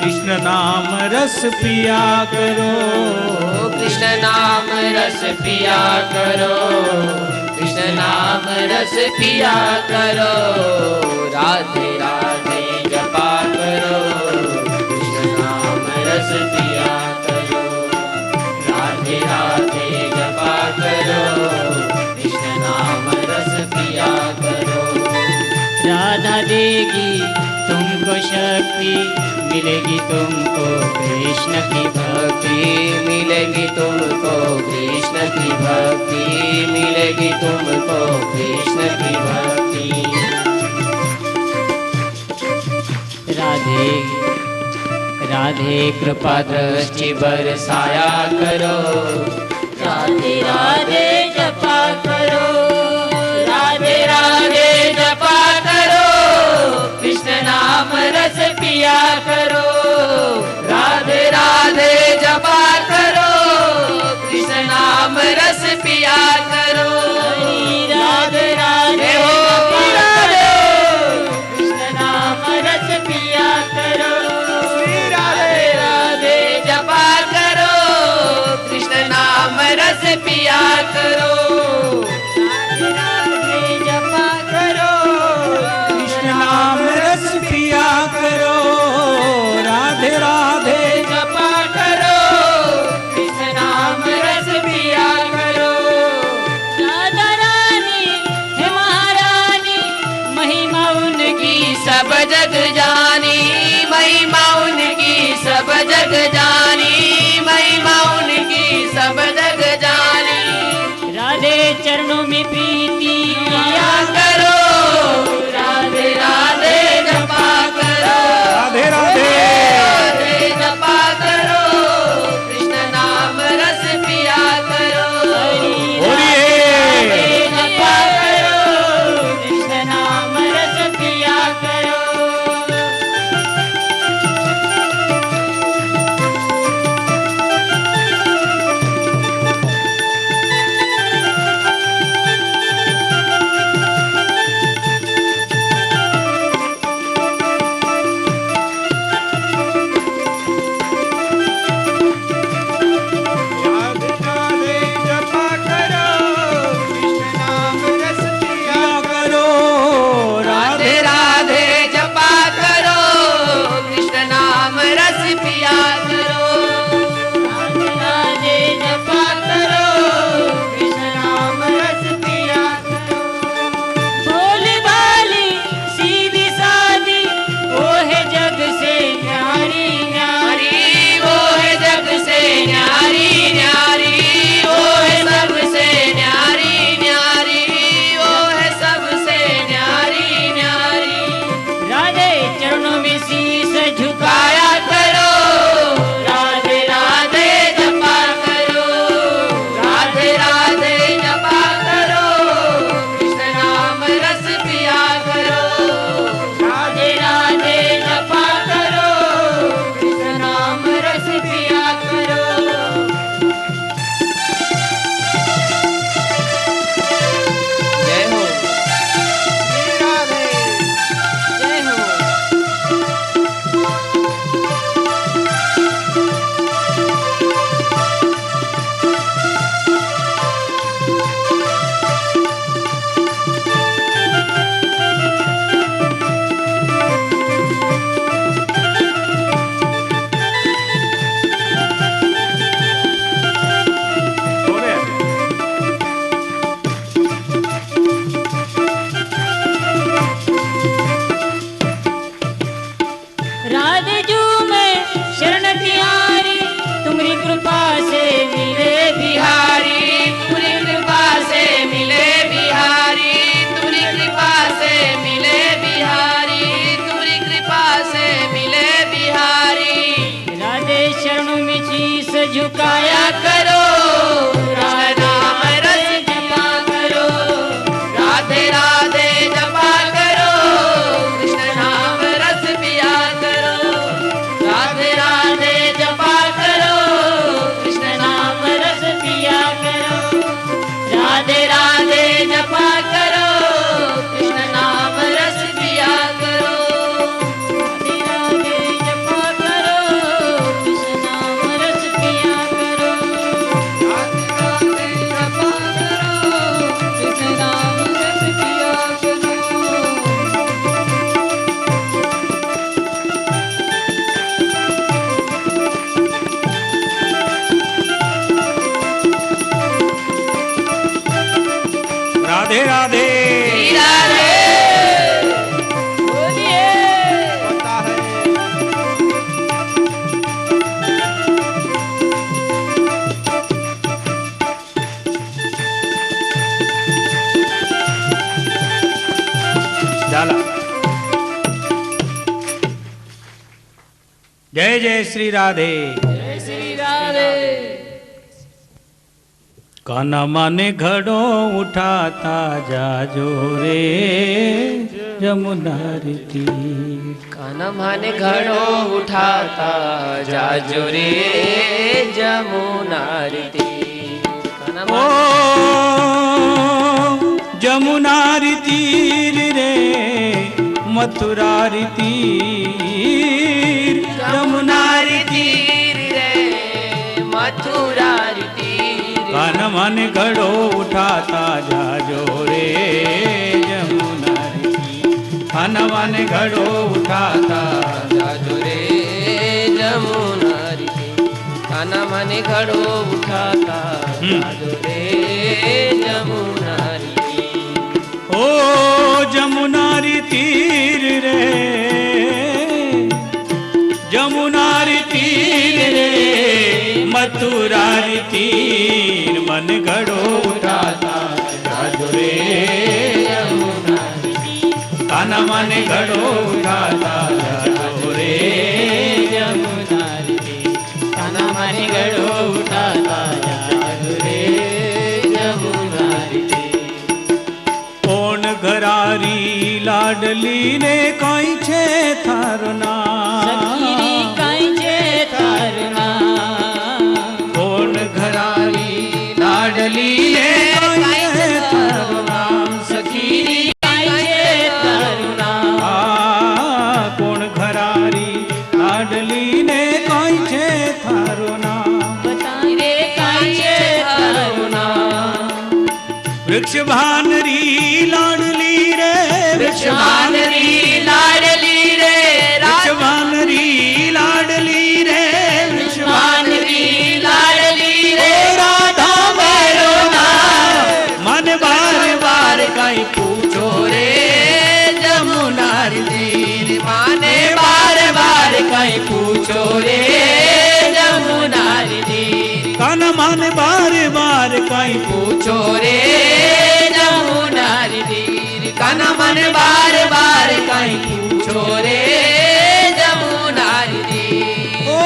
कृष्ण नाम रस पिया करो, कृष्ण नाम रस पिया करो, कृष्ण नाम रस पिया करो, राधे राधे जपा करो, कृष्ण नाम रस पिया करो, राधे राधे जपा करो, कृष्ण नाम रस पिया करो। राधा देगी तुमको शक्ति, मिलेगी तुमको कृष्ण की भक्ति, मिलेगी तुमको कृष्ण की भक्ति, मिलेगी तुमको कृष्ण की भक्ति। राधे राधे कृपा दृष्टि बरसाया करो, राधे राधे जपा करो, राधे राधे जपा करो, कृष्ण नाम रस पिया करो, राधे राधे जपा करो, कृष्ण नाम रस पिया करो, राधे राधे जपा करो, कृष्ण नाम रस पिया करो, राधे राधे जपा करो, कृष्ण नाम रस पिया करो, राधे जपा करो, कृष्ण नाम रस पिया करो, राधे राधे जपा करो, कृष्ण नाम रस पिया करो। राधा रानी है महारानी, महिमा उनकी सब जग जानी, महिमा उनकी सब जग जानी, महिमा उनकी सब जग जानी। राधे चरणों में प्रीति किया करो, राधे राधे जपा करो, राधे राधे राधे जपा करो, कृष्ण नाम रस पिया करो, बोलिए जपा करो, कृष्ण नाम रस पिया करो। राधे राधे जपा करो, कृष्ण नाम रस पिया करो, राधे राधे जपा करो, कृष्ण नाम रस पिया करो, राधे जपा करो, कृष्ण नाम रस पिया करो। भोली भाली सीधी सादी वो है जग से न्यारी न्यारी, न्यारी वो है जग से न्यारी न्यारी, वो है सबसे न्यारी न्यारी, वो है सबसे न्यारी न्यारी। राधे चरणों में शीश झुकाया गाया करो, राधे राधे जपा करो, राधे राधे जपा करो, कृष्ण नाम रस पिया करो, राधे राधे जपा करो, कृष्ण नाम रस पिया करो। जय हो, जय हो। बोले राधे जू में शरण तिहारी, तुम्हारी कृपा से मिले बिहारी तुरी कृपा से मिले बिहारी, तुरी कृपा से मिले बिहारी, तुरी कृपा से मिले बिहारी। राधे शरणों में शीश झुकाया गाया करो, कृष्ण नाम रस जपा करो, राधे राधे जपा करो, कृष्ण नाम रस पिया करो, राधे राधे जपा करो, कृष्ण नाम रस पिया करो, राधे राधे जपा करो, कृष्ण नाम रस पिया करो, राधे राधे जपा करो, जय जय श्री राधे। जय श्री राधे। काना माने घड़ो उठाता जाजो रे जमुनारी तीर। काना माने घड़ो उठाता जाजो रे जमुनारी तीर। काना ओ जमुनारी तीर रे मथुरारी तीर। जमुनारी तीर रे मथुरारी तीर। कान मन घड़ो उठाता जाजो रे जमुनारी तीर। कान मन घड़ो उठाता जाजो रे जमुनारी तीर। काना माने घड़ो उठाता जाजो रे जमुनारी तीर। ओ जमुनारी तीर रे जमुनारी तीर रे मथुरारी तीर। मन घड़ो उठाता जाजो रे जमुनारी तीर। काना मन घड़ो उठाता जाजो रे जमुनारी तीर। काना मन घड़ो उठाता जाजो रे जमुनारी तीर। कोण घरारी लाडली ने काई छे थारो नाम। सखीरी काई छे थारो नाम। कोण घरारी लाडली ने काई छे थारो नाम। सखीरी काई छे थारो नाम। कोण घरारी लाडली ने काई छे थारो नाम। बताई रे काई छे थारो नाम। वृक्ष भानरी लाडली रे वृक्ष भानरी लाडली रे वृक्ष भानरी लाडली रे वृक्ष भानरी लाडली रे राधा मेरो नाम। मन बार बार कहीं पूछो रे जमुनारी तीर। माने बार बार कहीं पूछो रे जमुनारी तीर। कान मन बार बार कहीं पूछो रे जमुनारी तीर। काना मन बार बार कहीं पूछो रे जमुनारी तीर। ओ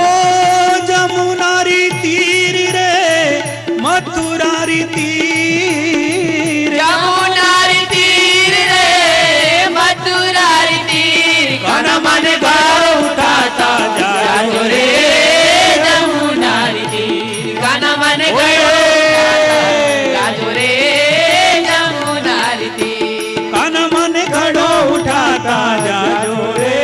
जमुनारी तीर रे मथुरारी तीर। जमुनारी तीर रे मथुरारी तीर। काना मन घड़ो उठाता जाजो रे जमुनारी तीर। काना मन घड़ो जाजो रे जमुनारी तीर। कान मन घड़ो उठाता जाजो रे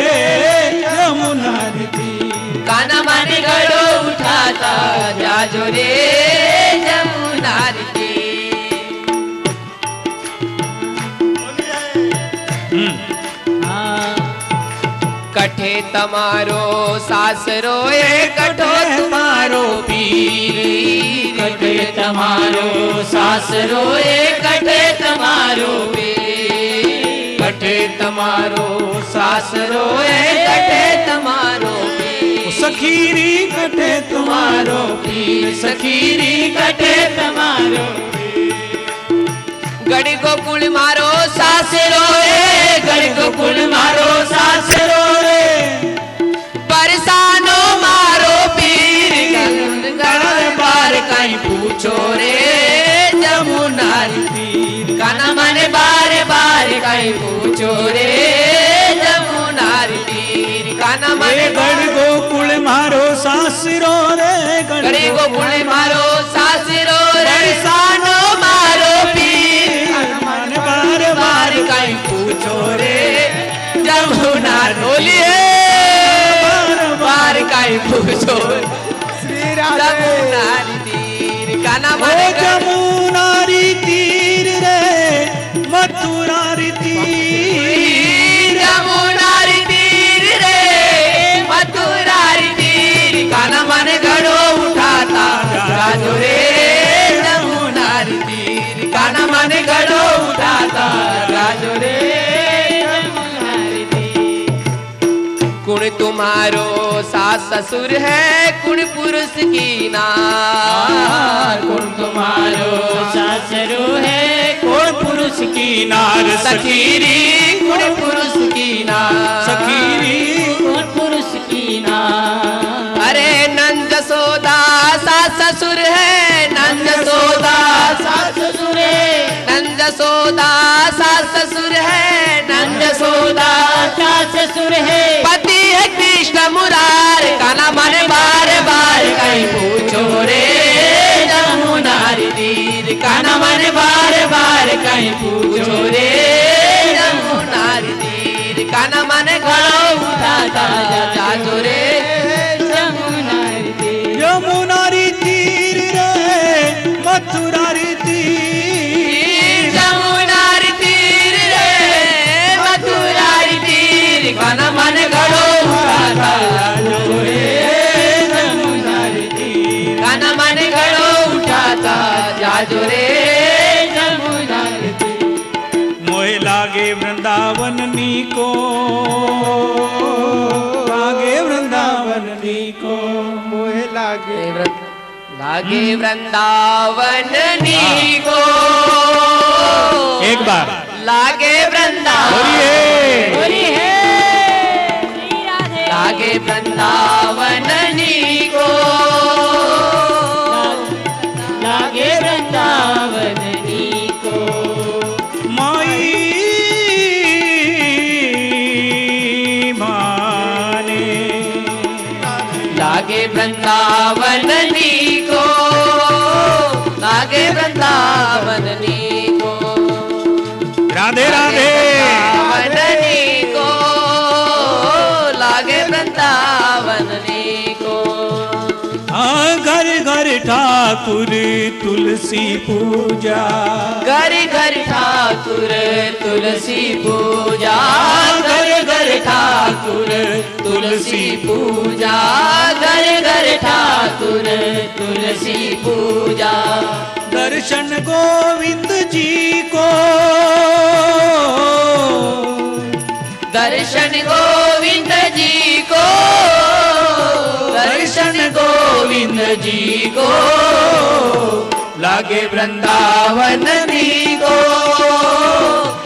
जमुनारी तीर। काना मन घड़ो उठाता जाजो रे जमुनारी तीर। कठे तमारो सासरो ए कठो तुम्हारो पीर। कठे तमारो सासरो ए कठे तमारो पीर। कठे तमारो सासरो ए कठे तमारो पीर। सखीरी कटे तुम्हारो पीर। सखीरी कठे तमारो गड़ी गोकुल मारो सासरो रे। गड़ी गोकुल मारो सासरो रे। परसानो मारो पीर। गण बार कहीं पूछो रे जमुनारी तीर। काना मन बार बार कहीं पूछो रे जमुनारी तीर। काना मन गढ़ गोकुल मारो सासरो रे गड़ी गोकुल मारो सासरो रे। परसानो मारो पीर। मन बार बार कहीं पूछो रे जमुनारी। बोलिए बार कहीं पूछो जमुनारी तीर। काना मन जमुनारी तीर रे मथुरारी तीर। जमुनारी तीर रे मथुरारी तीर। काना मन घड़ो उठाता जाजो रे जमुनारी तीर। काना मन घड़ो उठाता जाजो रे जमुनारी तीर। कुण तुम्हारो सास ससुर है कुण पुरुष की नार। कुण तुम्हारो सासरो है कोण पुरुष की नार। सखीरी कुण पुरुष की नार। सखीरी कौन पुरुष की नाम। यशोदा सास ससुर है, नंद यशोदा सास ससुर है, पति है कृष्ण मुरार, कान्हा मन बार बार कहीं पूछो रे जमुना तीर, कान्हा मन बार बार कहीं पूछो रे जमुना तीर, कान्हा मन घड़ो उठाता जाजो रे जमुना तीर, यमुना तीर रे मथुरा तीर, जमुना तीर रे मथुरा तीर, कान्हा मन घड़ो उठाता जाजो रे जमुना तीर, कान्हा मन घड़ो उठाता जाजो रे जमुना तीर। मोहे लागे वृंदावन नीको, लागे वृंदावन नीको, मोहे लागे लागे वृंदावन नीको, एक बार लागे वृंदावन, होरी है श्री राधे, लागे वृंदावन नीको, लागे वृंदावन नीको, माई माने, लागे वृंदावन नीको, लागे वृंदावन नीको, राधे राधे वृंदावन नीको, लागे वृंदावन नीको। हाँ घर घर ठाकुर तुलसी पूजा, घर घर ठाकुर तुलसी पूजा, घर घर ठाकुर तुलसी पूजा, घर घर ठाकुर तुलसी पूजा, दर्शन गोविंद जी को, दर्शन गोविंद जी को, दर्शन गोविंद जी को, लागे वृंदावन नीको,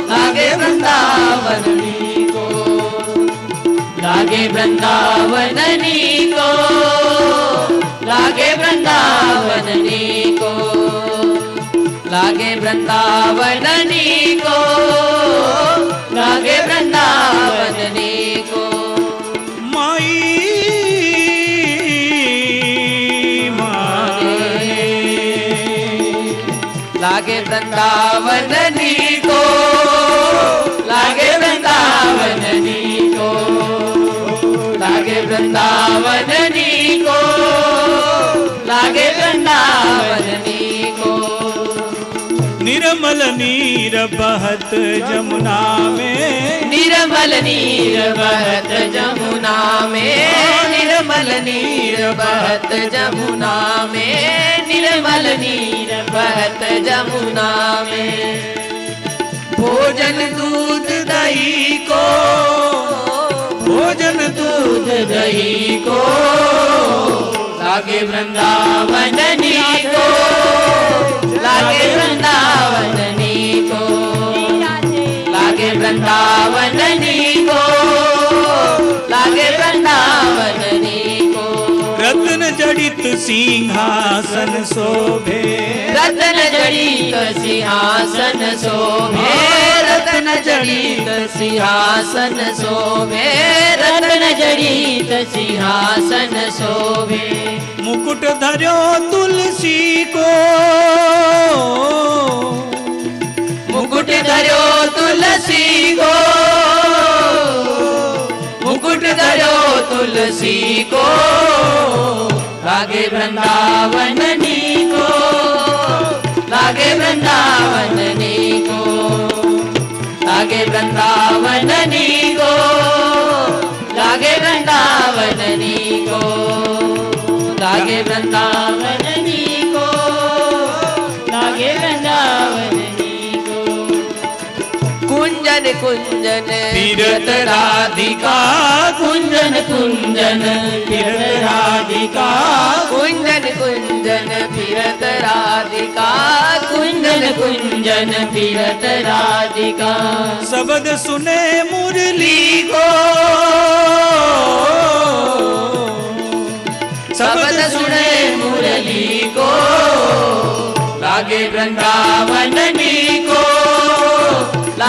लागे वृंदावन नीको, लागे वृंदावन नीको, लागे वृंदावन नीको, लागे वृंदावन नीको, लागे वृंदावन नीको। माई माने, लागे वृंदावन नीको, लागे वृंदावन नीको, लागे वृंदावन नीको, लागे वृंदावन नीको। निर्मल नीर बहत जमुना में, निर्मल नीर बहत जमुना में, निर्मल नीर बहत जमुना में, निर्मल नीर बहत जमुना में, भोजन दूध दही को, भोजन दूध दही को, लागे वृंदावन नीको, लागे वृंदावन नीको, लागे वृंदावन नीको, लागे वृंदावन नीको। रत्न जड़ित सिंहासन शोभे, रत्न जड़ित सिंहासन शोभे, रत्न जड़ित सिंहासन शोभे, रत्न जड़ित सिंहासन शोभे, मुकुट धर्यो तुलसी को, मुकुट धर्यो तुलसी को, मुकुट धर्यो तुलसी को, लागे वृंदावन नीको, लागे वृंदावन नीको, लागे वृंदावन नीको, लागे वृंदावन नीको, लागे वृंदावन नीको, लागे वृंदावन नीको। कुंजन कुंजन तीरथ राधिका, कुंजन कुंजन तीरथ राधिका, कुंजन कुंजन फिरत राधिका, कुंजन कुंजन फिरत राधिका, शब्द सुने मुरली को, शब्द सुने मुरली को, लागे वृंदावन नीको,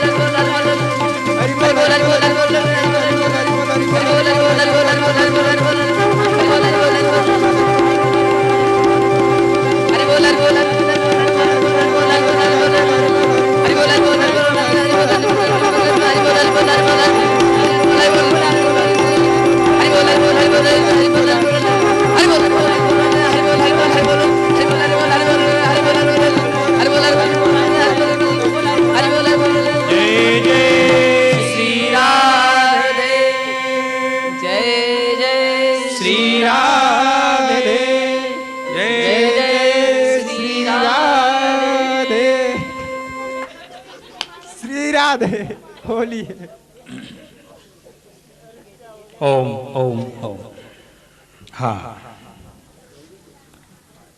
हरि बोल हरि बोल हरि बोल हरि बोल हरि बोल होली है। ओम ओम ओम। हाँ,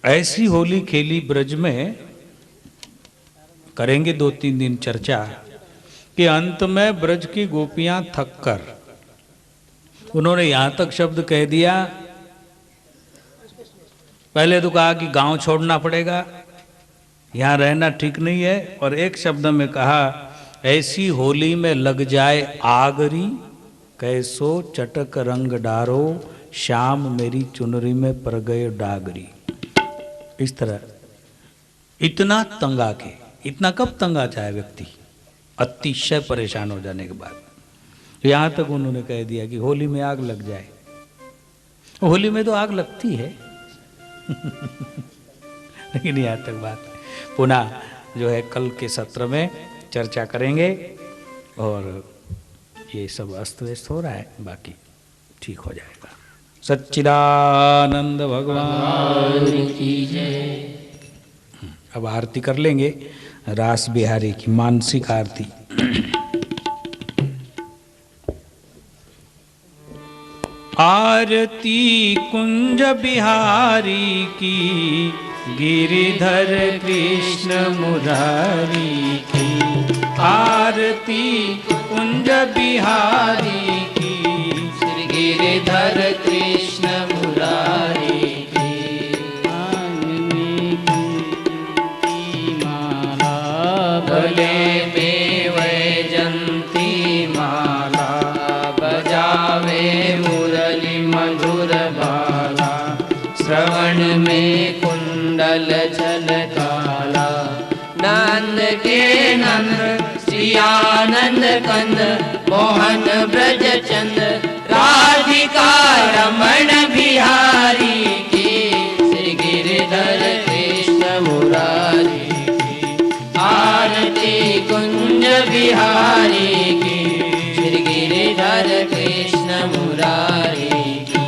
ऐसी होली खेली ब्रज में, करेंगे 2-3 दिन चर्चा, कि अंत में ब्रज की गोपियां थक कर उन्होंने यहां तक शब्द कह दिया। पहले तो कहा कि गांव छोड़ना पड़ेगा, यहां रहना ठीक नहीं है, और एक शब्द में कहा ऐसी होली में लग जाए आगरी, कैसो चटक रंग डारो, शाम मेरी चुनरी में पर गए डागरी। इस तरह इतना तंगा के, इतना कब तंगा चाहे व्यक्ति, अतिशय परेशान हो जाने के बाद। यहां तक उन्होंने कह दिया कि होली में आग लग जाए। होली में तो आग लगती है लेकिन यहां तक बात पुनः जो है कल के सत्र में चर्चा करेंगे। और ये सब अस्त व्यस्त हो रहा है, बाकी ठीक हो जाएगा। सच्चिदानंद भगवान की जय। अब आरती कर लेंगे रास बिहारी की, मानसिक आरती। आरती कुंज बिहारी की, गिरिधर कृष्ण मुरारी की। आरती कुंज बिहारी की, श्री गिरिधर कृष्ण मुरारी की। छल काला। नंद के नंद श्री आनंद कंद मोहन ब्रज चंद राधिका रमण बिहारी की श्री गिरधर कृष्ण मुरारी की आरती कुंज बिहारी की श्री गिरधर कृष्ण मुरारी की।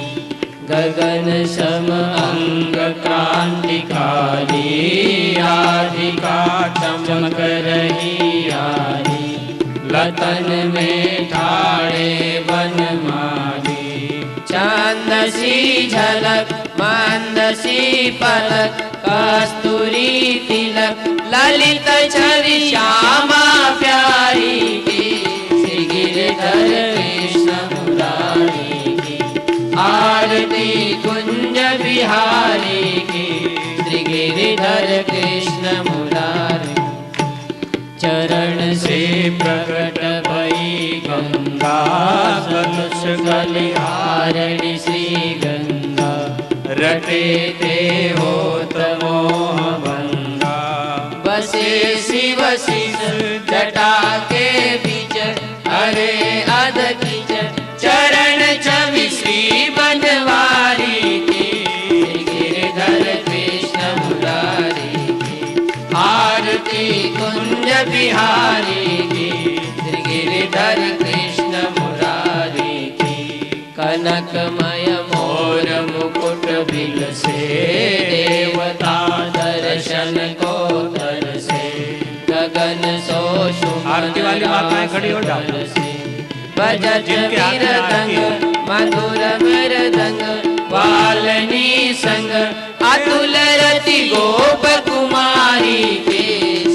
गगन सम अंग क्रांतिकारी राधिका चमक रही यारी। लतन में ठाड़े बनमाली चांद सी झलक मंद सी पलक कस्तूरी तिलक ललित छवि श्यामा प्यारी की श्री गिरधर कृष्ण मुरारी की आरती कुंज बिहारी की श्री गिरधर कृष्ण मुरारी। चरण से प्रकट भई गंगा कलुष गलिहारिणी श्री गंगा रटे ते होत मोह भंगा। बसे शिव शिष जटा के बीच हरे अध कीच चरण छवि श्री बनवारी की गिरधर कृष्ण मुरारी की आरती कुंज बिहारी की श्री गिरधर कृष्ण मुरारी की। कनकमय मोर मुकुट बिल से देवता दर्शन को तरसे। गगन सो आरती वाली माताएं खड़ी हो जाओ। बजत मृदंग मधुर मृदंग वालनी संग अतुल रति गोप कुमारी के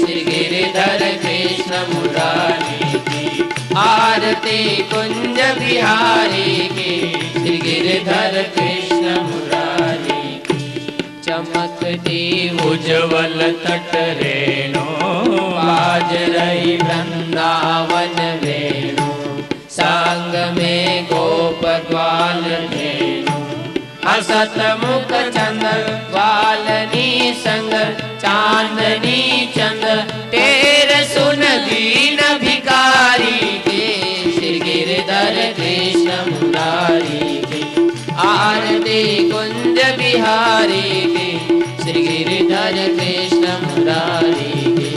श्री गिरधर कृष्ण मुरारी की आरती कुंज बिहारी की श्री गिरधर कृष्ण मुरारी की। चमकती उज्ज्वल तट रेणु बाज रही वृंदावन वेणु। संग में गोप ग्वाल धेनु हसत मुख चंद वालनी संग चांदनी चंद तेर सुन दीन भिकारी के श्री गिरधर कृष्ण मुरारी के आरती कुंज बिहारी के श्री गिरधर कृष्ण मुरारी के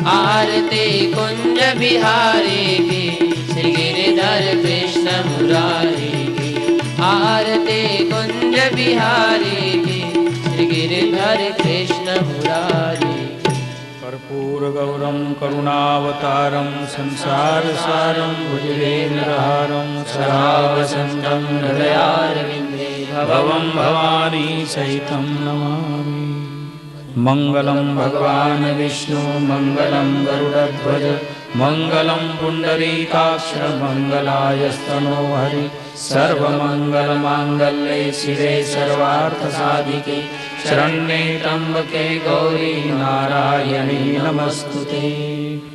आरती कुंज बिहारी के श्री गिरधर कृष्ण मुरारी की आरती कुंज बिहारी की श्री गिरधर कृष्ण मुरारी। कर्पूर गौरम करुणावतारम संसार सारम भुजगेन्द्रहारम सदा वसंतम हृदयारविंदे भवम भवानी सहितं नमामि। मंगलम भगवान विष्णु मंगलम गरुड़ध्वज मंगलम पुंडरीकाक्ष मंगलायस्तनो हरि सर्वमंगल मांगल्ये शिवे सर्वार्थ साधिके शरण्ये त्र्यंबके गौरी नारायणी नमस्तुते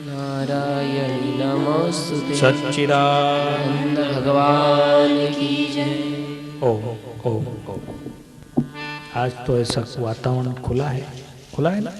नारायणी नमोस्तुते। सच्चिदानंद भगवान की जय। ओ आज तो ऐसा वातावरण खुला है ना।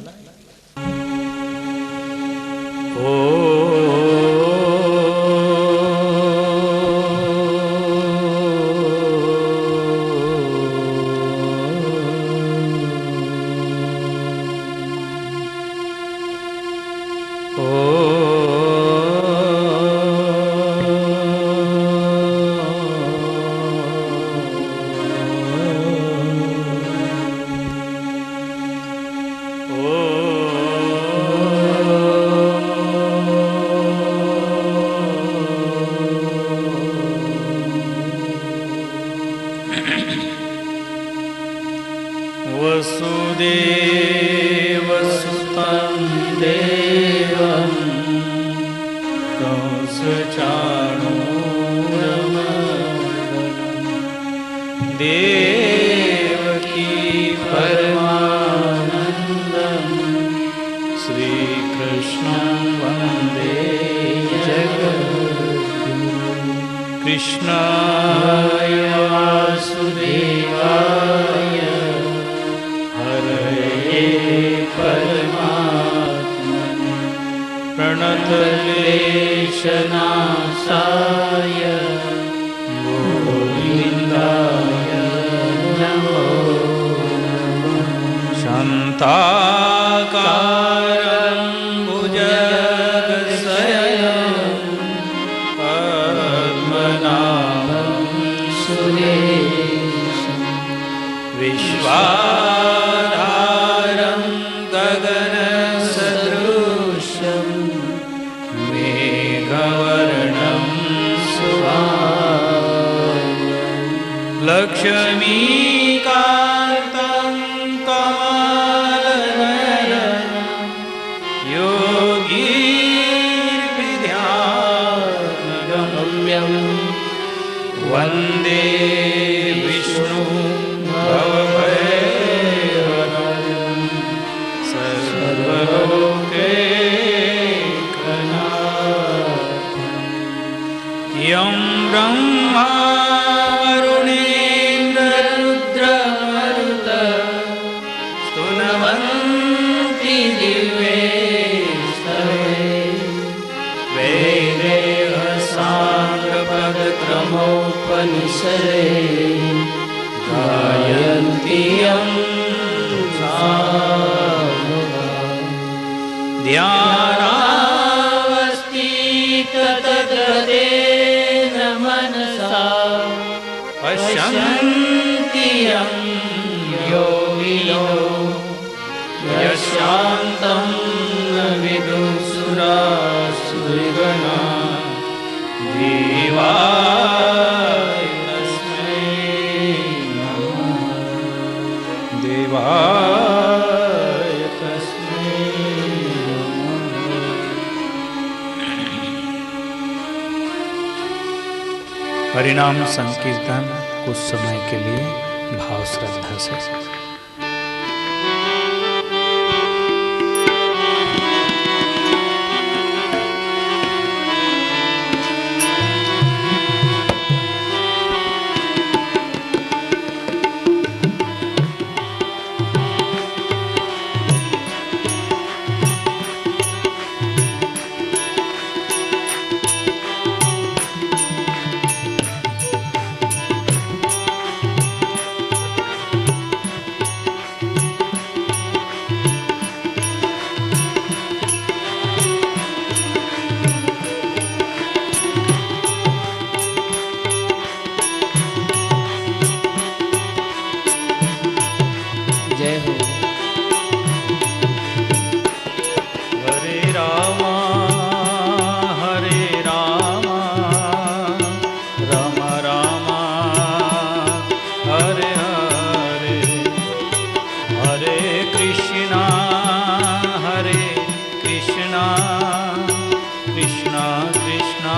वसुदेवसुतं देवं कंसचाणूरमर्दनं देवकी परमानन्दं श्रीकृष्णं वन्दे जगद्गुरुं। कृष्णाय वासुदेवाय हरये क्लेशनाशाय गोविन्दाय नमो शान्ताकारं भुजगशयनं पद्मनाभं सुरेशं विश्वाधारं गगनसदृशं मेघवर्णं शुभाङ्गं लक्ष्मीकान्तं कमलनयनं योगीर्विद्यानगम्यं वन्दे विष्णु भवभयहरं सर्वलोकैकनाथं यं ब्रह्मा वरुणेन्द्ररुद्रमरुत स्तुनवन्ति दिव्यैस्तवे वेदेहसाङ्गपदक्रमोपनिषदे गायन्ति यं सामुदाम् ध्यानावस्थिततद्गतेन मनसा पश्यन्ति यं योगिनो यशान्तं न विदुषुरासुरगणा देवाय तस्मै नमः देवाय तस्मै नमः। हरिनाम संकीर्तन कुछ समय के लिए भाव श्रद्धा से। जय हो। हरे राम राम राम हरे हरे, हरे कृष्णा कृष्णा कृष्णा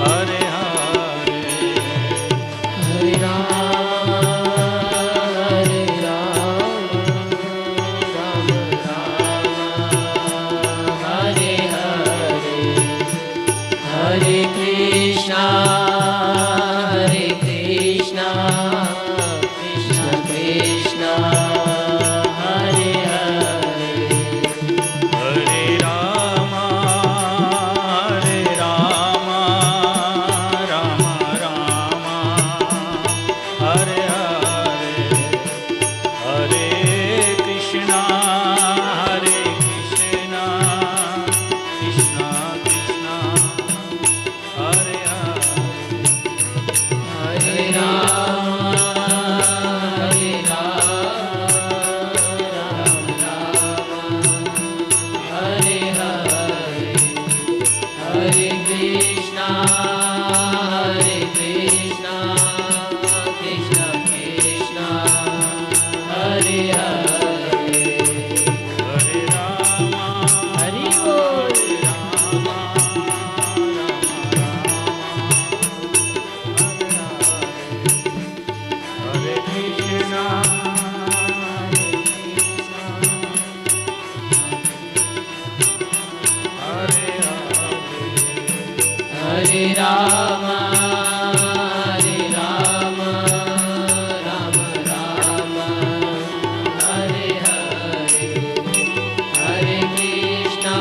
हरे हरे। हरे राम राम राम हरे हरे, हरे कृष्णा कृष्णा कृष्णा हरे हरे। हरे राम राम राम हरे हरे, हरे कृष्णा कृष्णा कृष्णा हरे हरे। हरे राम राम हरे हरे, हरे कृष्णा कृष्णा कृष्णा हरे हरे। हरे राम हरि बोल। हरे कृष्णा हरे हरे राम राम राम हरे हरे, हरे कृष्णा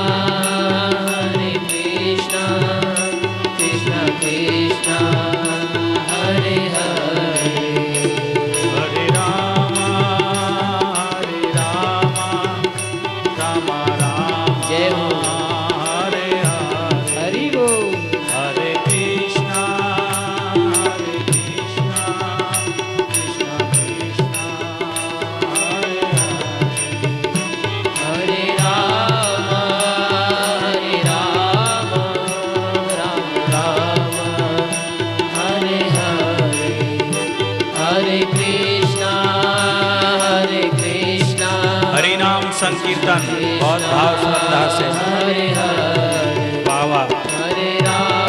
संकीर्तन बहुत भाव श्रद्धा से। वाह वाह।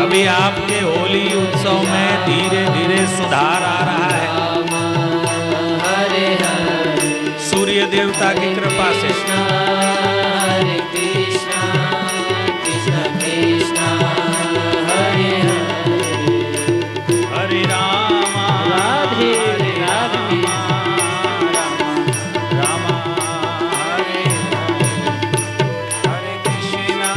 अभी आपके होली उत्सव में धीरे धीरे सुधार आ रहा है सूर्य देवता की कृपा से। हरे कृष्णा कृष्ण कृष्णा हरे हरे राम राधे हरे राधे राम हरे हरे कृष्णा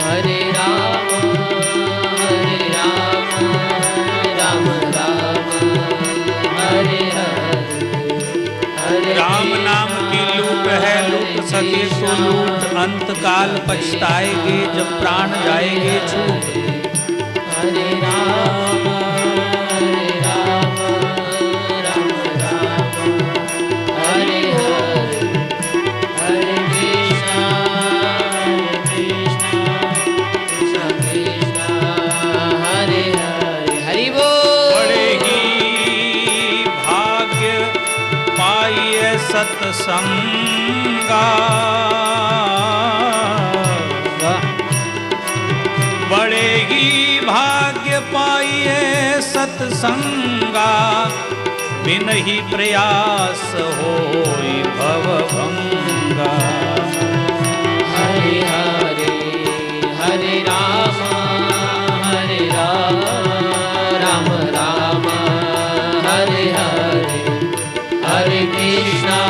हरे राम राम राम हरे हरे राम नाम की लूट है, लूट सके तो लूट, अंत काल पछताएंगे जब प्राण जाएंगे छूट। हरे राम राम राम हरे हरे कृष्णा कृष्ण कृष्णा हरे हरे हरि बोल। बड़े ही भाग्य पाइए सत्संगा, बड़े ही भाग्य पाइए सत्संगा, बिन ही प्रयास होई भवभंगा। हरे हरे हरे राम राम राम हरे हरे हरे कृष्णा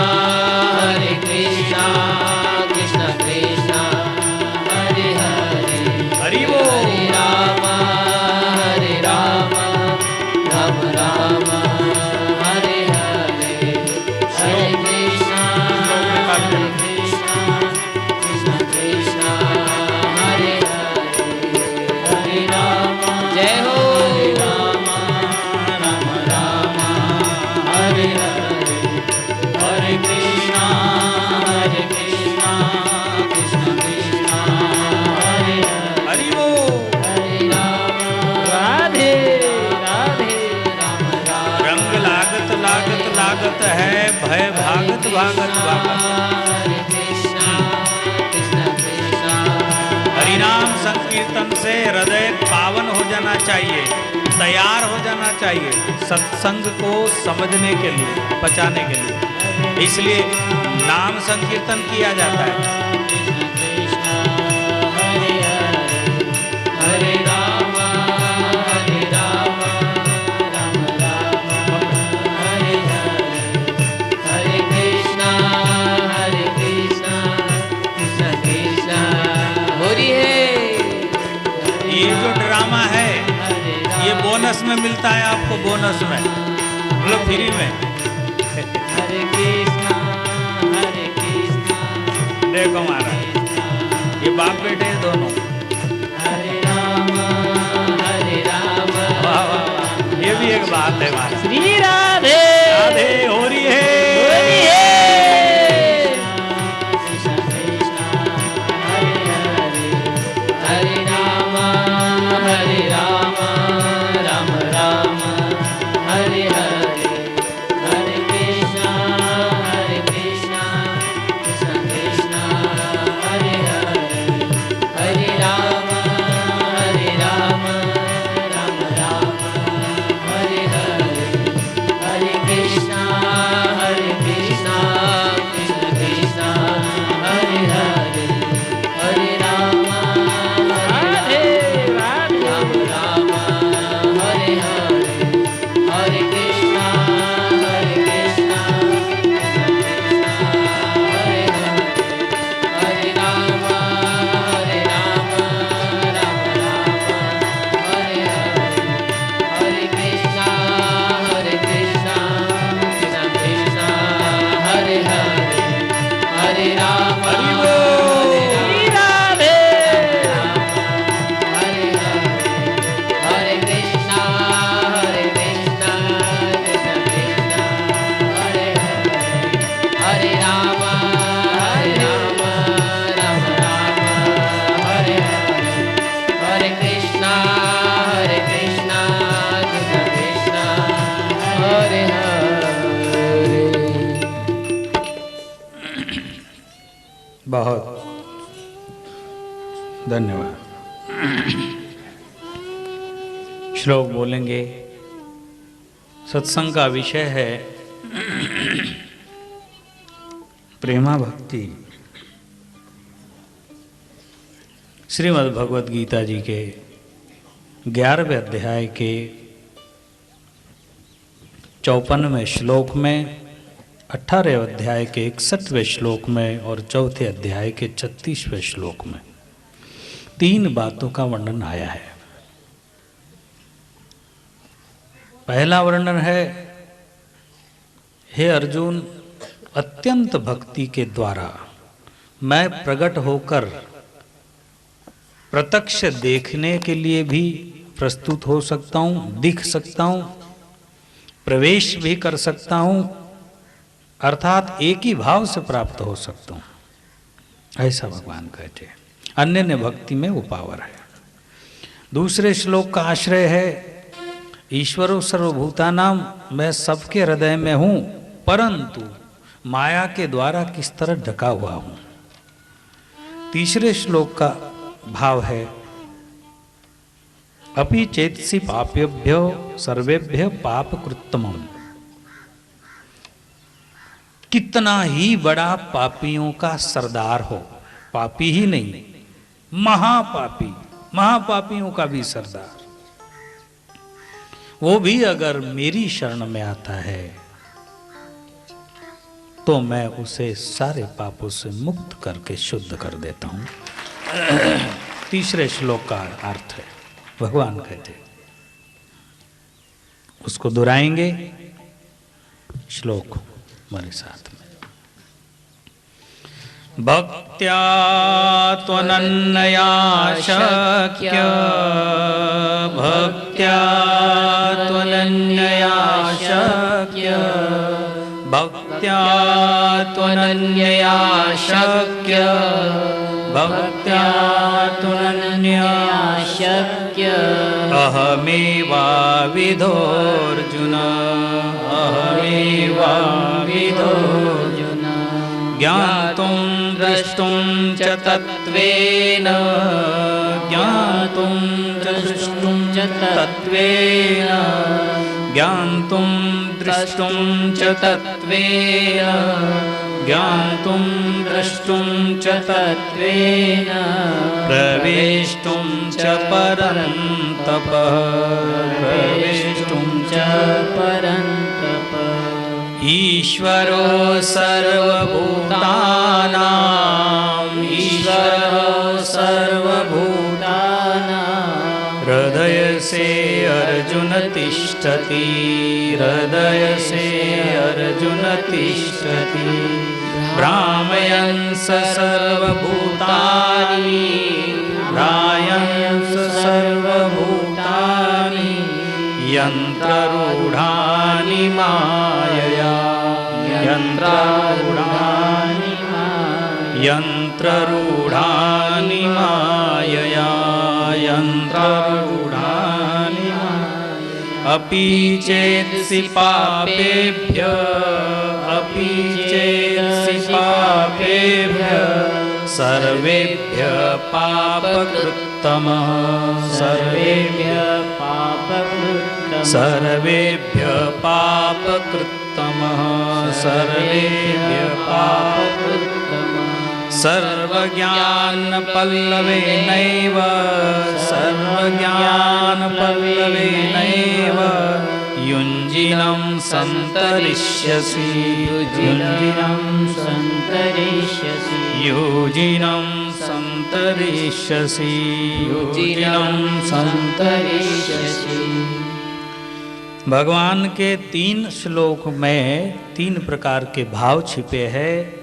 कृष्ण कृष्ण हरे हरे हरि बोल। हरे राम राम राम हरे हरे हरे कृष्णा कृष्ण कृष्ण हरे हरे हरे राम जय हो राम राम हरे हरे हरे कृष्णा कृष्ण कृष्ण हरे हरे हरि बोल। हरे राम राधे राधे राम राम रंग लागत लागत लागत है, भय भागत भागत भागत। हरे कृष्णा कृष्ण कृष्ण हरिनाम संकीर्तन से हृदय पावन हो जाना चाहिए, तैयार हो जाना चाहिए सत्संग को समझने के लिए, पचाने के लिए। इसलिए नाम संकीर्तन किया जाता है। कृष्ण कृष्ण हरे हरे हरे राम राम राम हरे हरे हरे कृष्णा कृष्ण कृष्ण होरी है। ये जो ड्रामा है ये बोनस में मिलता है आपको, बोनस में मतलब फ्री में। हरे कृष्णा देखो महाराज ये बाप बेटे दोनों। हरे राम वाह वाह वाह। ये भी एक बात है महाराज। श्री राधे राधे हो रही है। कृष्ण कृष्ण हरे हरे हरे राम राम राम हरे हरे हरे कृष्ण कृष्ण कृष्ण हरे हरे हरे राम राम राम हरे हरे हरे कृष्ण बहुत धन्यवाद। श्लोक बोलेंगे। सत्संग का विषय है प्रेमा भक्ति। श्रीमद् भगवद गीता जी के 11वें अध्याय के 54वें श्लोक में, 18वें अध्याय के 61वें श्लोक में और 4थे अध्याय के 36वें श्लोक में 3 बातों का वर्णन आया है। पहला वर्णन है, हे अर्जुन, अत्यंत भक्ति के द्वारा मैं प्रकट होकर प्रत्यक्ष देखने के लिए भी प्रस्तुत हो सकता हूँ, दिख सकता हूँ, प्रवेश भी कर सकता हूँ, अर्थात एक ही भाव से प्राप्त हो सकता हूँ, ऐसा भगवान कहते हैं। अन्य ने भक्ति में वो पावर है। दूसरे श्लोक का आश्रय है, ईश्वरो सर्वभूतानाम, मैं सबके हृदय में हूँ, परंतु माया के द्वारा किस तरह ढका हुआ हूँ। तीसरे श्लोक का भाव है, अपि चेतसि पापेभ्यो सर्वेभ्य पाप कृत्तमम्, कितना ही बड़ा पापियों का सरदार हो, पापी ही नहीं, महापापी, महापापियों का भी सरदार, वो भी अगर मेरी शरण में आता है तो मैं उसे सारे पापों से मुक्त करके शुद्ध कर देता हूं। तीसरे श्लोक का अर्थ है, भगवान कहते, उसको दोहराएंगे श्लोक हमारे साथ में। भक्त्या त्वनन्या शक्य, भक्त्या त्वनन्या शक्य, भक्त्या त्वनन्या शक्य, भक्त्या त्वनन्या शक्य, अहमेवाविधोऽर्जुन, अहमेवाविधोऽर्जुन, ज्ञातुं द्रष्टुं च तत्त्वेन, ज्ञातुं द्रष्टुं च तत्त्वेन, ज्ञातुं द्रष्टुं च तत्त्वेन, ज्ञातुं द्रष्टुं च तत्त्वेन, प्रवेष्टुं च परन्तप, प्रवेष्टुं च परन्तप, ईश्वरो सर्वभूतानां, ईश्वरो सर्वभूतानां, हृदय से अर्जुन तिष्ठति, हृदय से अर्जुन तिष्ठति, भ्रामयन् स सर्वभूतानि, भ्रामयन् स सर्वभूतानि, यन्त्ररूढानि मायया, यन्त्ररूढानि मायया, यन्त्ररूढानि मायया, यन्त्ररूढानि मायया, अपि चेत्सि पापेभ्यः, अपि चेत्सि पापेभ्यः सर्वेभ्यः पापकृत्तमः, सर्वेभ्यः पापकृत्तमः, सर्वेभ्यः पापकृत्तमः, सर्वेभ्यः पापकृत्तमः, सर्वज्ञानपल्लवेनैव, सर्वज्ञानपल्लवेनैव युञ्जिनं सन्तरिष्यसि, युञ्जिनं सन्तरिष्यसि, युजिनं सन्तरिष्यसि, युजिनं सन्तरिष्यसि। भगवान के 3 श्लोक में 3 प्रकार के भाव छिपे हैं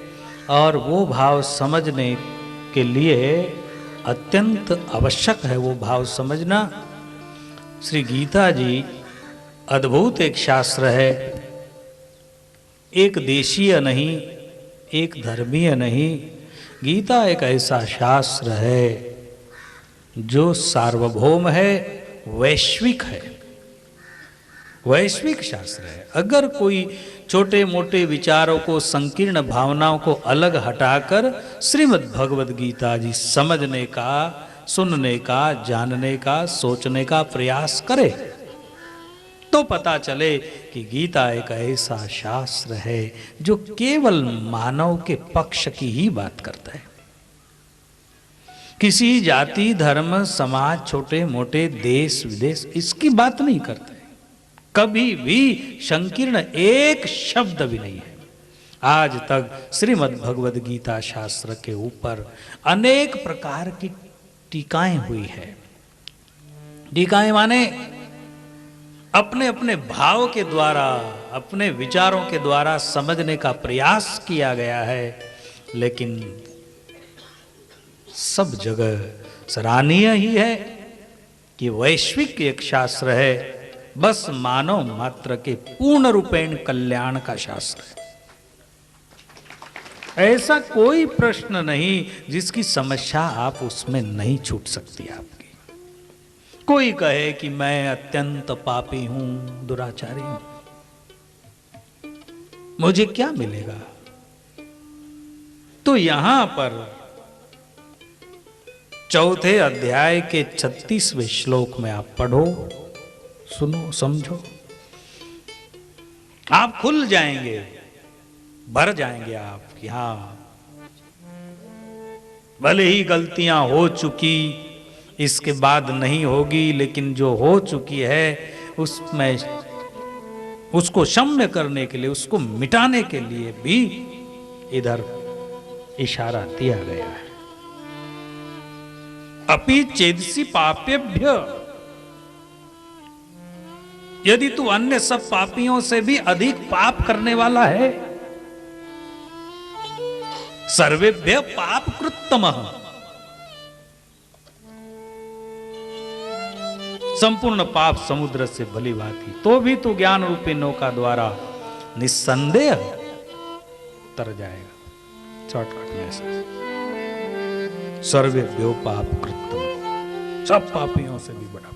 और वो भाव समझने के लिए अत्यंत आवश्यक है वो भाव समझना। श्री गीता जी अद्भुत एक शास्त्र है, एक देशीय नहीं, एक धर्मीय नहीं। गीता एक ऐसा शास्त्र है जो सार्वभौम है, वैश्विक है। वैश्विक शास्त्र है। अगर कोई छोटे मोटे विचारों को, संकीर्ण भावनाओं को अलग हटाकर श्रीमद् भगवद गीता जी समझने का, सुनने का, जानने का, सोचने का प्रयास करे तो पता चले कि गीता एक ऐसा शास्त्र है जो केवल मानव के पक्ष की ही बात करता है। किसी जाति, धर्म, समाज, छोटे मोटे देश विदेश इसकी बात नहीं करता है। कभी भी संकीर्ण एक शब्द भी नहीं है। आज तक श्रीमद् भगवद गीता शास्त्र के ऊपर अनेक प्रकार की टीकाएं हुई है। टीकाएं माने अपने अपने भाव के द्वारा, अपने विचारों के द्वारा समझने का प्रयास किया गया है, लेकिन सब जगह सराहनीय ही है कि वैश्विक एक शास्त्र है, बस मानव मात्र के पूर्ण रूपेण कल्याण का शास्त्र है। ऐसा कोई प्रश्न नहीं जिसकी समस्या आप उसमें नहीं छूट सकती आपकी। कोई कहे कि मैं अत्यंत पापी हूं, दुराचारी हूं, मुझे क्या मिलेगा? तो यहां पर चौथे अध्याय के 36वें श्लोक में आप पढ़ो, सुनो, समझो, आप खुल जाएंगे, भर जाएंगे आप कि हाँ, भले ही गलतियां हो चुकी, इसके बाद नहीं होगी, लेकिन जो हो चुकी है उसमें उसको क्षम्य करने के लिए, उसको मिटाने के लिए भी इधर इशारा दिया गया है। अपि चेदसि पापेभ्य, यदि तू अन्य सब पापियों से भी अधिक पाप करने वाला है, सर्वेभ्य पाप कृत्तमः, संपूर्ण पाप समुद्र से भली भांति, तो भी तू ज्ञान रूपी नौका द्वारा निस्संदेह तर जाएगा। शॉर्टकट में ऐसा, सर्वेभ्यो पाप कृत्तम, सब पापियों से भी बड़ा पाप।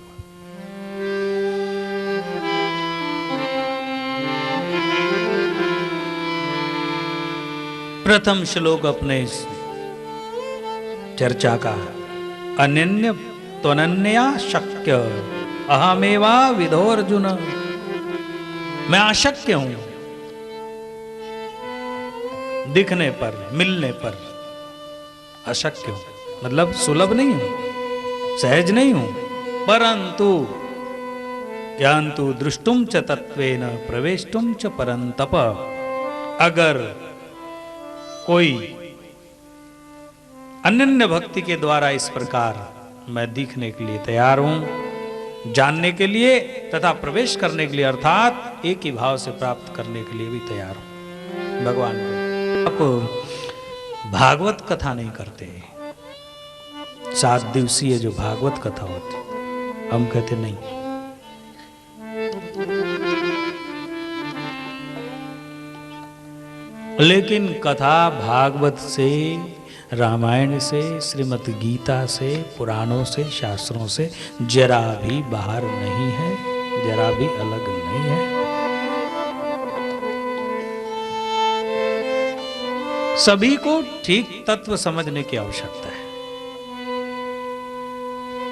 प्रथम श्लोक अपने इस चर्चा का, अनन्य त्वनन्या शक्य अहमेवा विधो अर्जुन, मैं अशक्य हूं, दिखने पर, मिलने पर अशक्य हूं, मतलब सुलभ नहीं हूं, सहज नहीं हूं, परंतु यान्तु दृष्टुम च तत्वेन प्रवेष्टुम च परंतप, अगर कोई अनन्य भक्ति के द्वारा इस प्रकार मैं दिखने के लिए तैयार हूं, जानने के लिए तथा प्रवेश करने के लिए, अर्थात एक ही भाव से प्राप्त करने के लिए भी तैयार हूं भगवान को। आप भागवत कथा नहीं करते, 7 दिवसीय जो भागवत कथा होती, हम कहते नहीं। लेकिन कथा भागवत से, रामायण से, श्रीमद् गीता से, पुराणों से, शास्त्रों से जरा भी बाहर नहीं है, जरा भी अलग नहीं है। सभी को ठीक तत्व समझने की आवश्यकता है।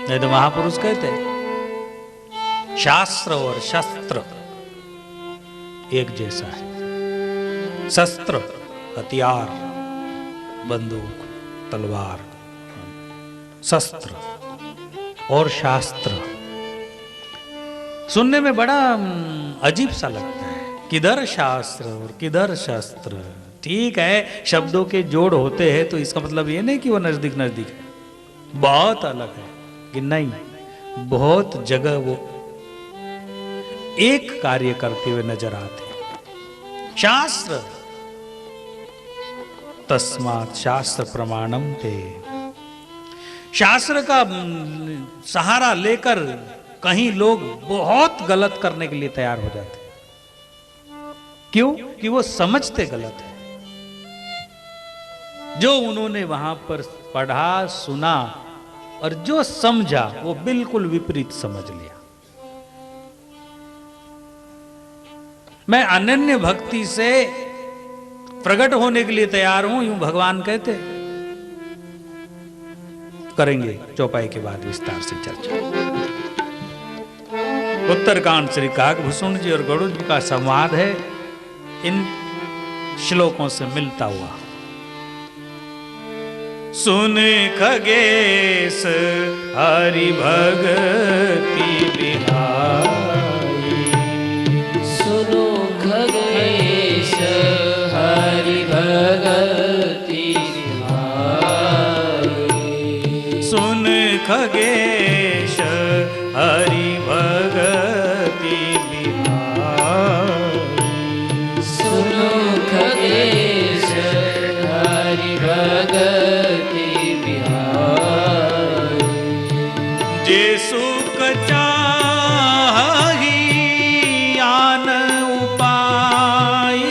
नहीं तो महापुरुष कहते हैं शास्त्र और शस्त्र एक जैसा है। शस्त्र हथियार, बंदूक, तलवार, शस्त्र और शास्त्र सुनने में बड़ा अजीब सा लगता है, किधर शास्त्र और किधर शस्त्र। ठीक है, शब्दों के जोड़ होते हैं तो इसका मतलब ये नहीं कि वो नजदीक नजदीक है, बहुत अलग है कि नहीं, बहुत जगह वो एक कार्य करते हुए नजर आते हैं। शास्त्र तस्मात् शास्त्र प्रमाणम ते, शास्त्र का सहारा लेकर कहीं लोग बहुत गलत करने के लिए तैयार हो जाते हैं। क्यों? कि वो समझते गलत है। जो उन्होंने वहां पर पढ़ा, सुना और जो समझा वो बिल्कुल विपरीत समझ लिया। मैं अनन्य भक्ति से प्रकट होने के लिए तैयार हूं, यूं भगवान कहते। करेंगे चौपाई के बाद विस्तार से चर्चा। उत्तरकांड श्री काकभूषण जी और गरुड़ जी का संवाद है इन श्लोकों से मिलता हुआ। सुन खगेश हरि भगति बिहारी, सुनो खगेश हरि भगति बिहारी, सुन खगेश हरि भगति बिहारी, सुनो खगेश हरि भगति बिहारी, जे सुख चाहि आन उपाय,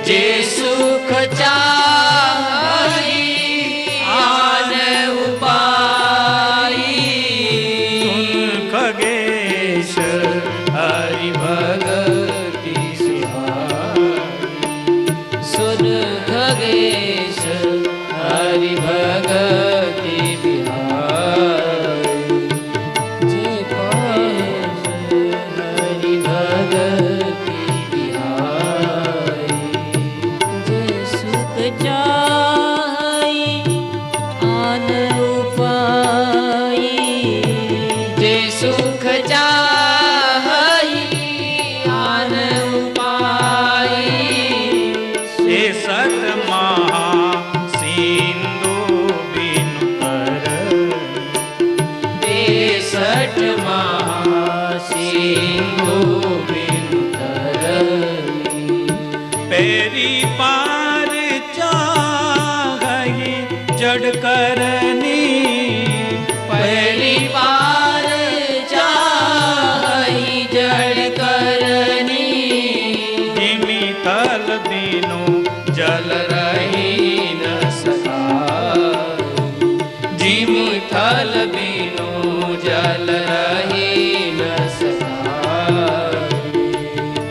जे सुख चाहि आन उपाय, सुन खगेश हरि भगति बिहारी, सुन खगेश हरि भगति बिहारी, जे पास हरि भगति बिहारी, जे सुख चाहि आन उपाय, जे सुख चाहि आन उपाय, से सत महा सिंधु बिनु तरनी, देसठ महासिंधु बिनु तरनी, पेरी पार चाहि जड़ करनी, पहली बार चाहि जड़ करनी, जिमि तल दीनु जल रही न सकाय, जिमि थल बिनु जल रही न सकाय,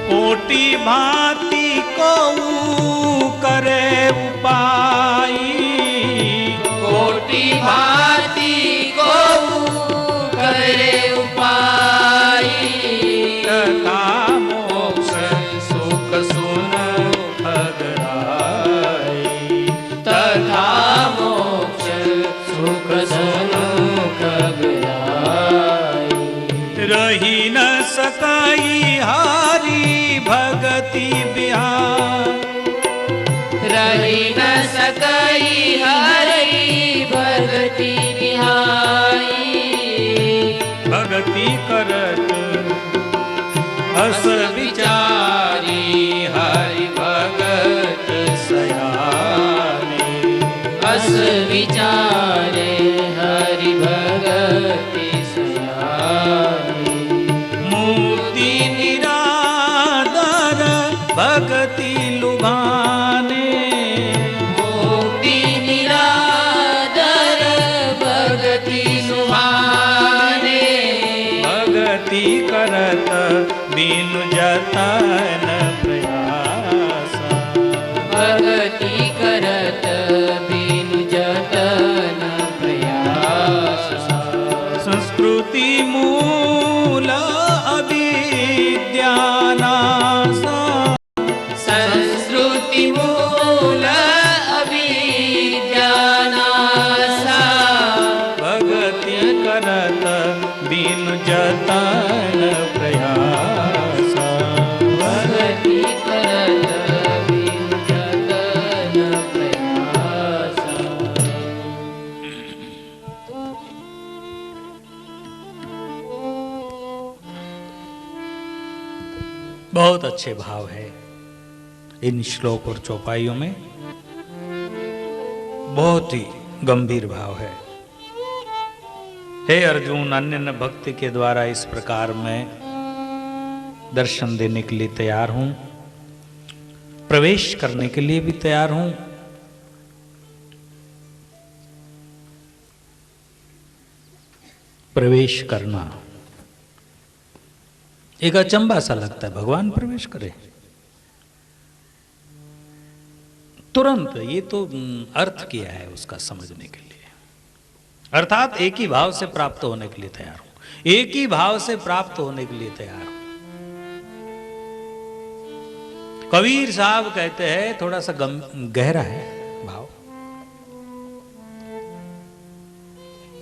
कोटि भांति को करे उपाय, कोटि भांति को करे उपाय, तथा मोक्ष सुख सुन खगराई, तथा मोक्ष सुख सुनो खगराई, रही न सकाई हारी भगति बिहार, रही न सकई हरि भगति बिहाई, भगति करत हस विचारी हरि भगत सयाने, अस विचारे हरि भगति सयानी, मूर्ति निरादर भगति लुभाने, मुक्ति निरादर भगति सुहाने, भगति करत बिनु जतन प्रयास, भगति करत बिनु जतन प्रयास, संस्कृति मूल अविद्यानासा, संस्कृति मूल अभिज्ञानासा, भगति करत बिनु जतन प्रयास, भगति करत बिनु जतन प्रयास, बहुत अच्छे भाव है इन श्लोक और चौपाइयों में, बहुत ही गंभीर भाव है। हे अर्जुन, अन्य भक्ति के द्वारा इस प्रकार मैं दर्शन देने के लिए तैयार हूं, प्रवेश करने के लिए भी तैयार हूं। प्रवेश करना एक अचंबा सा लगता है, भगवान प्रवेश करे तुरंत। ये तो अर्थ किया है उसका समझने के लिए, अर्थात एक ही भाव से प्राप्त होने के लिए तैयार हूं, एक ही भाव से प्राप्त होने के लिए तैयार हूं। कबीर साहब कहते हैं, थोड़ा सा गहरा है भाव।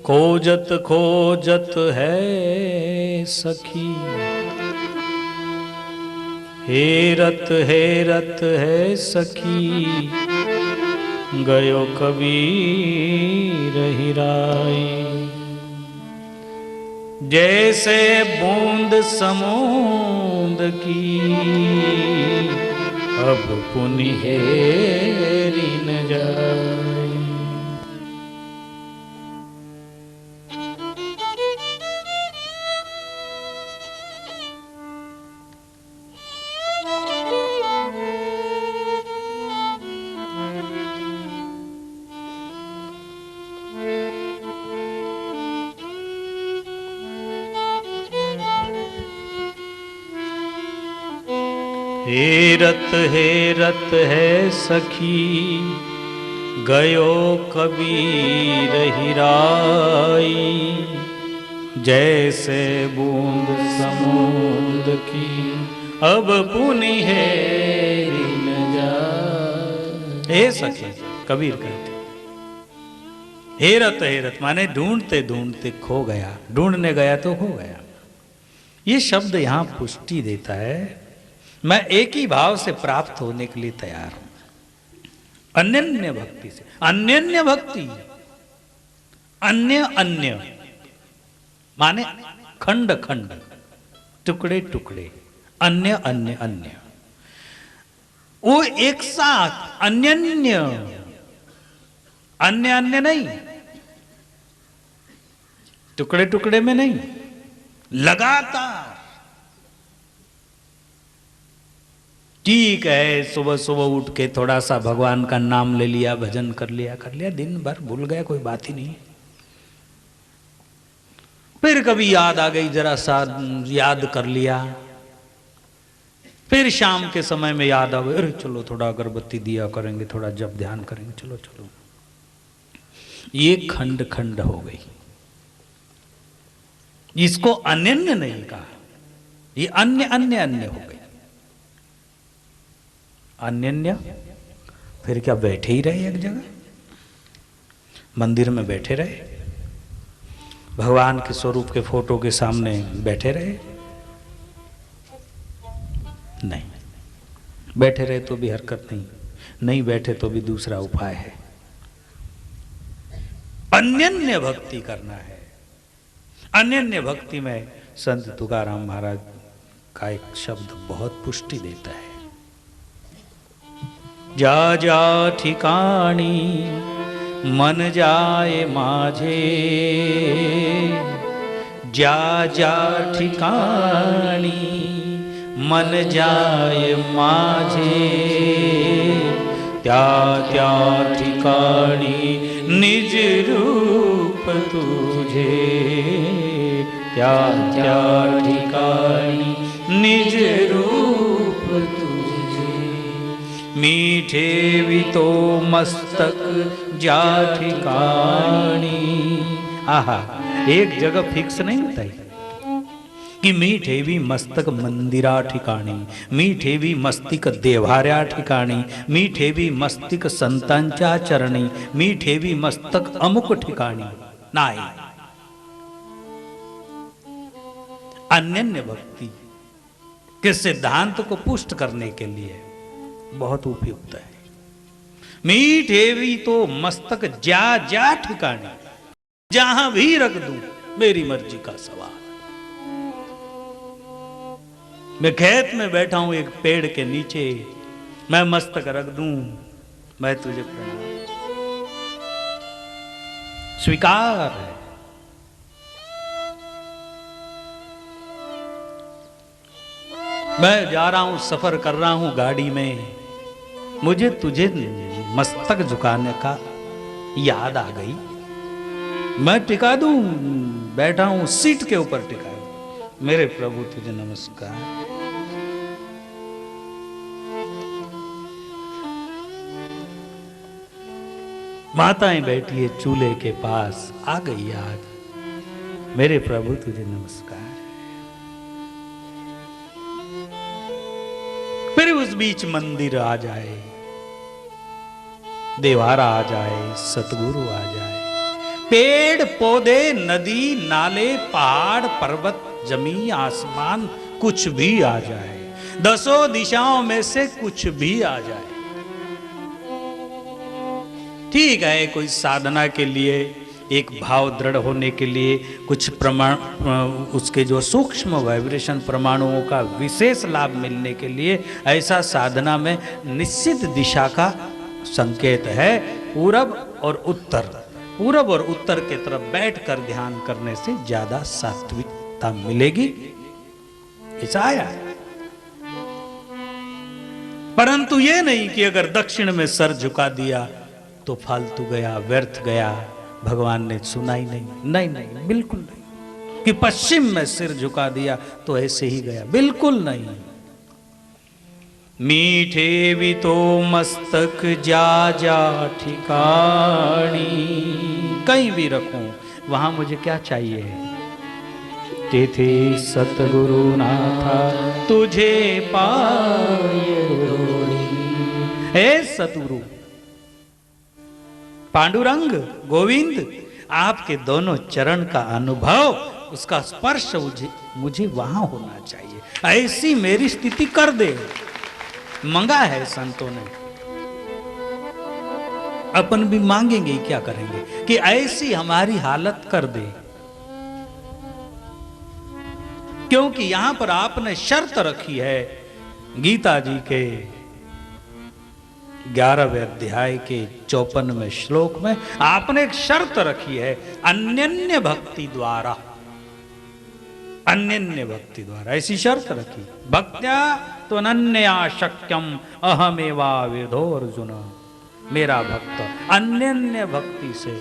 खोजत खोजत है सखी, हेरत हेरत है सखी, गयो कबीर हिराई। जैसे बूंद समूंद की, अब पुनि हेरी न जाए। हेरत हेरत है सखी, गयो कबीर हिराई। जैसे बूंद समूंद की, अब पुनि हेरी न जाए। हे सखी, कबीर कहते, हेरत हेरत माने ढूंढते ढूंढते खो गया, ढूंढने गया तो खो गया। ये शब्द यहां पुष्टि देता है, मैं एक ही भाव से प्राप्त होने के लिए तैयार हूं, अन्य भक्ति से। अन्य भक्ति, अन्य अन्य माने खंड खंड, टुकड़े टुकड़े, अन्य अन्य अन्य, वो एक साथ अन्य अन्य अन्य नहीं, टुकड़े टुकड़े में नहीं, लगातार। ठीक है, सुबह सुबह उठ के थोड़ा सा भगवान का नाम ले लिया, भजन कर लिया, दिन भर भूल गया, कोई बात ही नहीं। फिर कभी याद आ गई, जरा सा याद कर लिया, फिर शाम के समय में याद आ गई, अरे चलो थोड़ा अगरबत्ती दिया करेंगे, थोड़ा जप ध्यान करेंगे, चलो चलो। ये खंड खंड हो गई, इसको अन्य नहीं कहा, ये अन्य अन्य अन्य हो गई। अन्य फिर क्या बैठे ही रहे एक जगह, मंदिर में बैठे रहे, भगवान के स्वरूप के फोटो के सामने बैठे रहे? नहीं, बैठे रहे तो भी हरकत नहीं, नहीं बैठे तो भी दूसरा उपाय है, अन्य भक्ति करना है। अन्य भक्ति में संत तुकाराम महाराज का एक शब्द बहुत पुष्टि देता है, जा जा ठिकाणी मन जाए माझे, जा जा ठिकाणी मन जाए माझे, त्या त्या ठिकाणी निज रूप तुझे, त्या त्या ठिकाणी निज रूप तुझे। मीठे भी तो मस्तक जा ठिकानी। आहा, एक जगह फिक्स नहीं बताई कि मीठे भी मस्तक मंदिरा ठिकाणी, मीठे भी मस्तिक देवाऱ्या ठिकाणी, मीठे भी मस्तिक संतांच्या चरणी, मीठे भी मस्तक अमुक ठिकाणी नाही। अन्य भक्ति के सिद्धांत को पुष्ट करने के लिए बहुत उपयुक्त है। मीठे भी तो मस्तक जा जा ठिकाने, जहां भी रख दूं मेरी मर्जी का सवाल। मैं खेत में बैठा हूं एक पेड़ के नीचे, मैं मस्तक रख दूं, मैं तुझे प्रणाम, स्वीकार है। मैं जा रहा हूं, सफर कर रहा हूं गाड़ी में, मुझे तुझे मस्तक झुकाने का याद आ गई, मैं टिका दूं, बैठा हूं सीट के ऊपर टिका दूं, मेरे प्रभु तुझे नमस्कार। माताएं बैठी है चूल्हे के पास, आ गई याद, मेरे प्रभु तुझे नमस्कार। फिर उस बीच मंदिर आ जाए, देवारा आ जाए, सतगुरु आ जाए, पेड़ पौधे नदी नाले पहाड़ पर्वत जमीन आसमान कुछ भी आ जाए, दसों दिशाओं में से कुछ भी आ जाए। ठीक है, कोई साधना के लिए, एक भाव दृढ़ होने के लिए, कुछ प्रमाण, उसके जो सूक्ष्म वाइब्रेशन परमाणुओं का विशेष लाभ मिलने के लिए ऐसा साधना में निश्चित दिशा का संकेत है पूरब और उत्तर। पूरब और उत्तर के तरफ बैठकर ध्यान करने से ज्यादा सात्विकता मिलेगी, ऐसा आया है। परंतु ये नहीं कि अगर दक्षिण में सर झुका दिया तो फालतू गया, व्यर्थ गया, भगवान ने सुना ही नहीं। नहीं नहीं, बिल्कुल नहीं। कि पश्चिम में सिर झुका दिया तो ऐसे ही गया, बिल्कुल नहीं। मीठे भी तो मस्तक जा जा ठिकानी, कहीं भी रखूं वहां मुझे क्या चाहिए? तेथे सतगुरु नाथा तुझे पाए रोरी। हे सतगुरु पांडुरंग गोविंद, आपके दोनों चरण का अनुभव, उसका स्पर्श मुझे वहां होना चाहिए। ऐसी मेरी स्थिति कर दे। मंगा है संतों ने, अपन भी मांगेंगे, क्या करेंगे कि ऐसी हमारी हालत कर दे। क्योंकि यहां पर आपने शर्त रखी है, गीता जी के 11वें अध्याय के 54वें श्लोक में आपने एक शर्त रखी है, अन्यन्य भक्ति द्वारा। अन्यन्य भक्ति द्वारा ऐसी शर्त रखी, भक्त्या तो अनन्या शक्यम अहमेवा वेदो अर्जुन। मेरा भक्त अन्यन्य भक्ति से,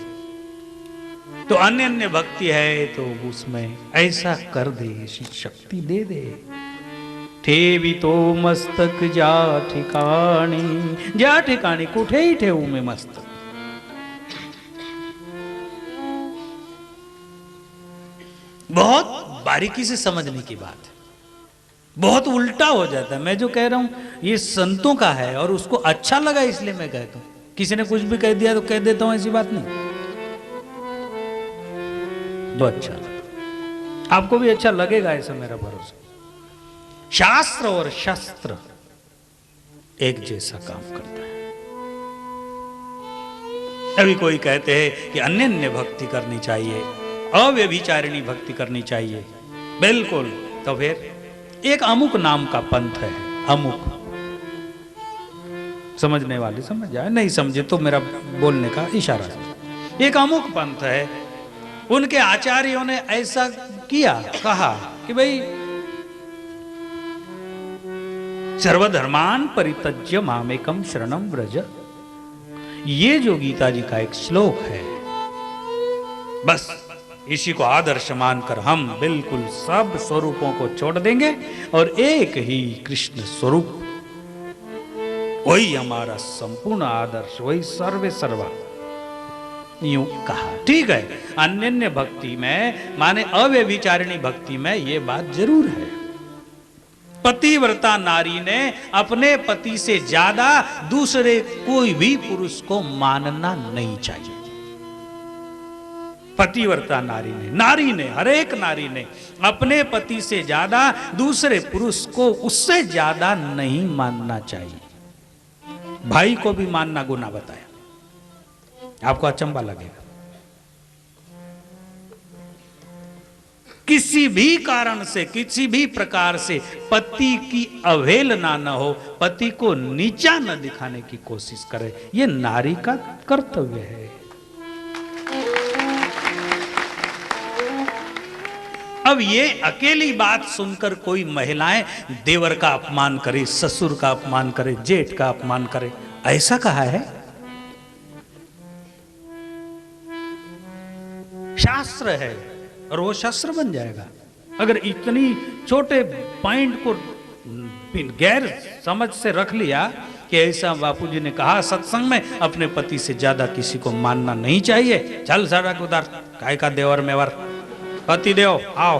तो अन्यन्य भक्ति है तो उसमें ऐसा कर दे, ऐसी शक्ति दे दे। ठेवी तो मस्तक जा ठिकाणी, जा ठिकाणी, कुठे ही ठेवू मैं मस्तक। बहुत बारीकी से समझने की बात है, बहुत उल्टा हो जाता है। मैं जो कह रहा हूं ये संतों का है और उसको अच्छा लगा इसलिए मैं कहता हूं। किसी ने कुछ भी कह दिया तो कह देता हूं, ऐसी बात नहीं। तो अच्छा लगा, आपको भी अच्छा लगेगा, ऐसा मेरा भरोसा। शास्त्र और शस्त्र एक जैसा काम करता है। अभी कोई कहते हैं कि अन्यन्य भक्ति करनी चाहिए, अव्यभिचारिणी भक्ति करनी चाहिए, बिल्कुल। तो फिर एक अमुक नाम का पंथ है, अमुक। समझने वाले समझ जाए, नहीं समझे तो मेरा बोलने का इशारा है। एक अमुक पंथ है, उनके आचार्यों ने ऐसा किया, कहा कि भाई सर्वधर्मान परित्यज्य मामेकम शरणम व्रज। ये जो गीता जी का एक श्लोक है, बस इसी को आदर्श मानकर हम बिल्कुल सब स्वरूपों को छोड़ देंगे और एक ही कृष्ण स्वरूप, वही हमारा संपूर्ण आदर्श, वही सर्वे सर्वा। यूं कहा, ठीक है। अन्यन्य भक्ति में माने अव्यभिचारिणी भक्ति में ये बात जरूर है। पतिव्रता नारी ने अपने पति से ज्यादा दूसरे कोई भी पुरुष को मानना नहीं चाहिए। पतिव्रता नारी ने हर एक नारी ने अपने पति से ज्यादा दूसरे पुरुष को उससे ज्यादा नहीं मानना चाहिए। भाई को भी मानना गुनाह बताया, आपको अचंभा लगेगा। किसी भी कारण से, किसी भी प्रकार से पति की अवहेलना न हो, पति को नीचा न दिखाने की कोशिश करे, यह नारी का कर्तव्य है। अब ये अकेली बात सुनकर कोई महिलाएं देवर का अपमान करे, ससुर का अपमान करे, जेठ का अपमान करे, ऐसा कहा है? शास्त्र है और वो शस्त्र बन जाएगा। अगर इतनी छोटे पॉइंट को गैर समझ से रख लिया कि ऐसा बापूजी ने कहा सत्संग में अपने पति से ज्यादा किसी को मानना नहीं चाहिए, चल सड़क उधर काय का देवर मेवर, पति देव आओ।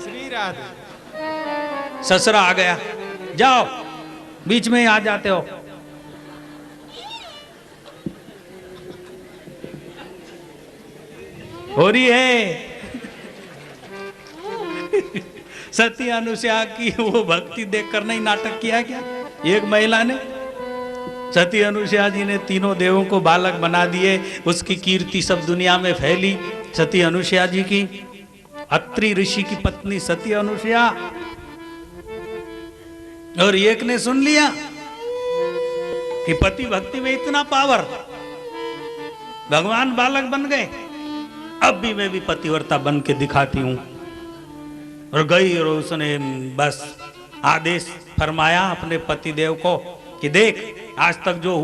श्री राधे। ससुरा आ गया, जाओ बीच में ही आ जाते हो। हो रही है सती अनुसुईया की वो भक्ति देखकर नहीं नाटक किया क्या एक महिला ने? सती अनुसुईया जी ने तीनों देवों को बालक बना दिए, उसकी कीर्ति सब दुनिया में फैली। सती अनुसुईया जी की, अत्रि ऋषि की पत्नी सती अनुसुईया। और एक ने सुन लिया कि पति भक्ति में इतना पावर, भगवान बालक बन गए, अब भी मैं भी पतिव्रता बन के दिखाती हूं। और गई और उसने बस आदेश फरमाया अपने पतिदेव को कि देख आज तक जो